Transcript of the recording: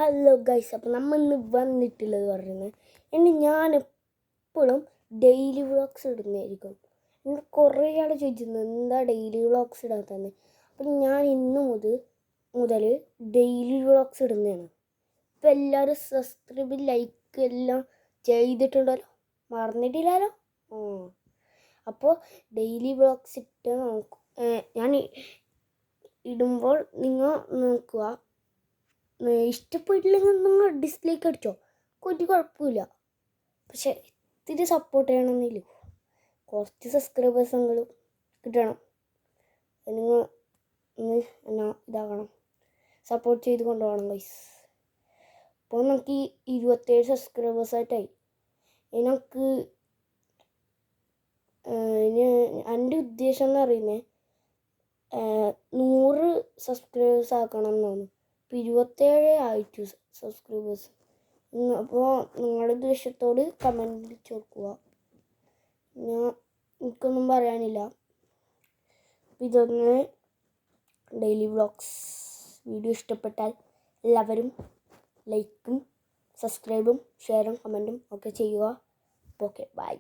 Hello guys, അപ്പോൾ നമ്മൾ ഇന്ന് വന്നിട്ടുള്ളത് പറയുന്നത് ഞാൻ എപ്പോഴും ഡെയിലി വ്ളോഗ്സ് ഇടുന്നതായിരിക്കും. എന്നോട് കുറേ ആൾ ചോദിച്ചിരുന്നു എന്താ ഡെയിലി വ്ളോഗ്സ് ഇടാത്തതെന്ന്. അപ്പം ഞാൻ ഇന്ന് മുതൽ ഡെയിലി വ്ളോഗ്സ് ഇടുന്നതാണ്. ഇപ്പം എല്ലാവരും സബ്സ്ക്രൈബ് ലൈക്ക് എല്ലാം ചെയ്തിട്ടുണ്ടല്ലോ, മറന്നിട്ടില്ലല്ലോ. അപ്പോൾ ഡെയിലി വ്ളോഗ്സ് ഇട്ട് ഞാൻ ഇടുമ്പോൾ നിങ്ങൾ നോക്കുക. ഇഷ്ടപ്പെട്ടില്ലെങ്കിൽ നിങ്ങൾ ഡിസ്ലൈക്ക് അടിച്ചോ, ഒരു കുഴപ്പമില്ല. പക്ഷെ ഇത്തിരി സപ്പോർട്ട് ചെയ്യണമെന്നില്ല, കുറച്ച് സബ്സ്ക്രൈബേഴ്സെങ്കിലും കിട്ടണം. നിങ്ങൾ എന്നാ ഇതാകണം, സപ്പോർട്ട് ചെയ്ത് കൊണ്ടുപോകണം ഗൈസ്. അപ്പോൾ നമുക്ക് 27 സബ്സ്ക്രൈബേഴ്സായിട്ടായി. എനിക്ക് എൻ്റെ ഉദ്ദേശം എന്ന് പറയുന്നത് 100 സബ്സ്ക്രൈബേഴ്സ് ആക്കണം എന്നാണ്. ഇപ്പോൾ 27 ആയിട്ടു സബ്സ്ക്രൈബേഴ്സ്. അപ്പോൾ നിങ്ങളുടെ ഉദ്ദേശത്തോട് കമൻറ്റിൽ ചോദിക്കുക. എനിക്കൊന്നും പറയാനില്ല. ഇതൊന്ന് ഡെയിലി വ്ളോഗ്സ് വീഡിയോ ഇഷ്ടപ്പെട്ടാൽ എല്ലാവരും ലൈക്കും സബ്സ്ക്രൈബും ഷെയറും കമൻറ്റും ഒക്കെ ചെയ്യുക. Okay, by.